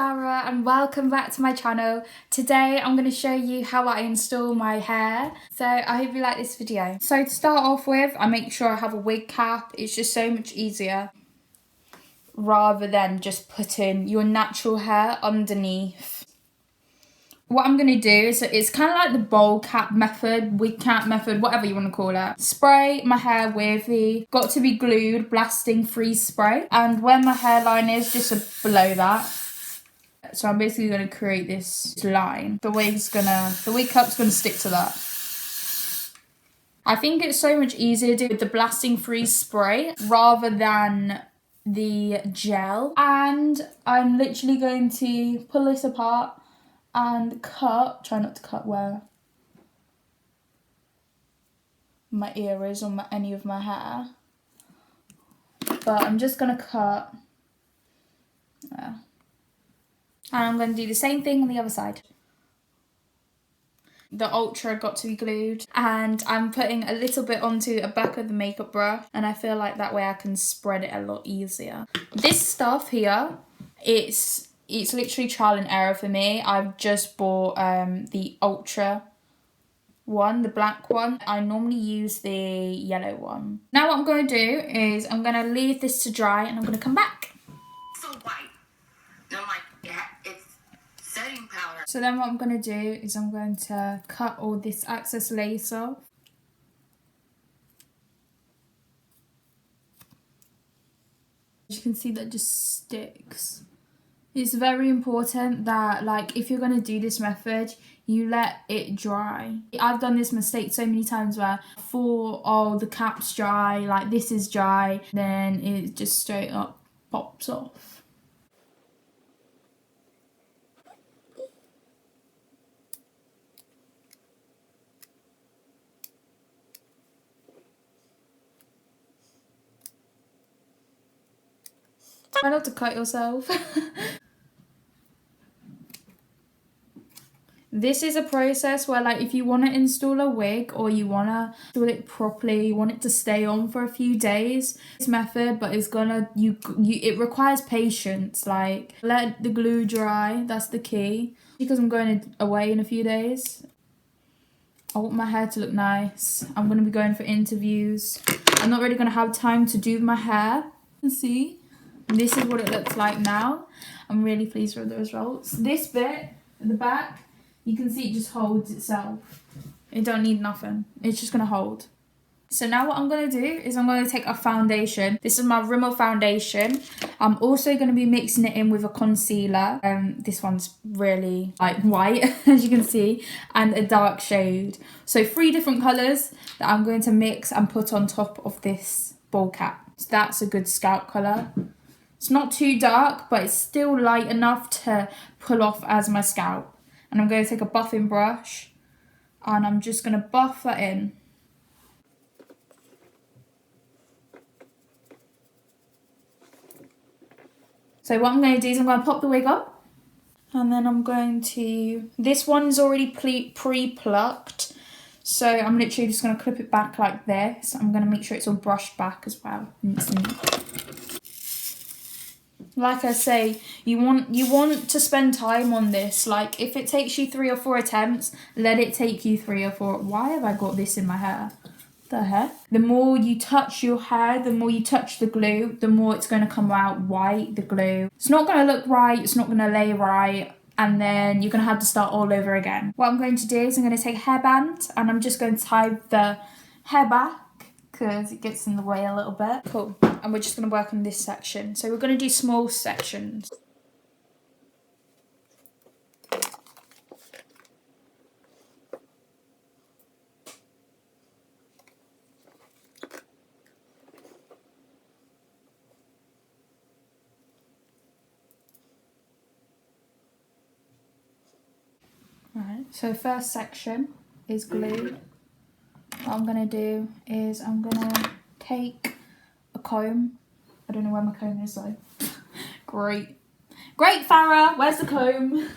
Farrah and welcome back to my channel. Today I'm going to show you how I install my hair. So I hope you like this video. So to start off with, I make sure I have a wig cap. It's just so much easier rather than just putting your natural hair underneath. What I'm going to do is, it's kind of like the bowl cap method, wig cap method, whatever you want to call it. Spray my hair with the Got To Be Glued Blasting Freeze Spray. And where my hairline is, just below that. So I'm basically going to create this line. The wig cap's going to stick to that. I think it's so much easier to do with the Blasting Freeze Spray rather than the gel. And I'm literally going to pull this apart and try not to cut where my ear is on any of my hair. But I'm just going to cut there. And I'm going to do the same thing on the other side. The Ultra Got To Be Glued. And I'm putting a little bit onto the back of the makeup brush. And I feel like that way I can spread it a lot easier. This stuff here, it's literally trial and error for me. I've just bought the Ultra one, the black one. I normally use the yellow one. Now what I'm going to do is I'm going to leave this to dry and I'm going to come back. So white. And I'm like, yeah, it's setting powder. So then what I'm going to do is I'm going to cut all this excess lace off. As you can see, that just sticks. It's very important that, like, if you're going to do this method, you let it dry. I've done this mistake so many times where the cap's dry, like this is dry, then it just straight up pops off. Try not to cut yourself. This is a process where, like, if you want to install a wig or you want to install it properly, you want it to stay on for a few days, this method, but it's gonna, it requires patience. Like, let the glue dry, that's the key. Because I'm going away in a few days, I want my hair to look nice. I'm going to be going for interviews. I'm not really going to have time to do my hair. You can see, this is what it looks like now. I'm really pleased with the results. This bit at the back, you can see it just holds itself. It don't need nothing. It's just going to hold. So now what I'm going to do is I'm going to take a foundation. This is my Rimmel foundation. I'm also going to be mixing it in with a concealer. This one's really like white, as you can see, and a dark shade. So 3 different colours that I'm going to mix and put on top of this bowl cap. So that's a good scalp colour. It's not too dark, but it's still light enough to pull off as my scalp. And I'm going to take a buffing brush and I'm just going to buff that in. So what I'm going to do is I'm going to pop the wig up and then I'm going to, this one's already pre-plucked. So I'm literally just going to clip it back like this. I'm going to make sure it's all brushed back as well. Like I say, you want to spend time on this. Like, if it takes you 3 or 4 attempts, let it take you 3 or 4. Why have I got this in my hair? The heck? The more you touch your hair, the more you touch the glue, the more it's going to come out white, the glue. It's not going to look right, it's not going to lay right, and then you're going to have to start all over again. What I'm going to do is I'm going to take a hairband and I'm just going to tie the hair back because it gets in the way a little bit. Cool. And we're just going to work on this section. So we're going to do small sections. Alright, so first section is glue. What I'm going to do is I'm going to take a comb. I don't know where my comb is though. Great. Great, Farrah! Where's the comb?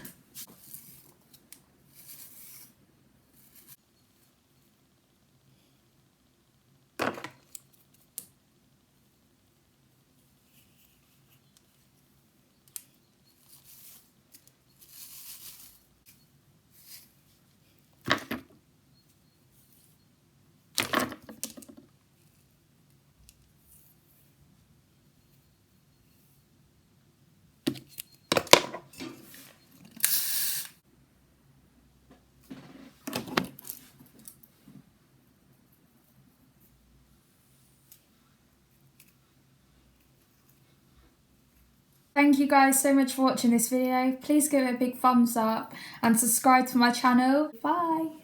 Thank you guys so much for watching this video. Please give it a big thumbs up and subscribe to my channel. Bye.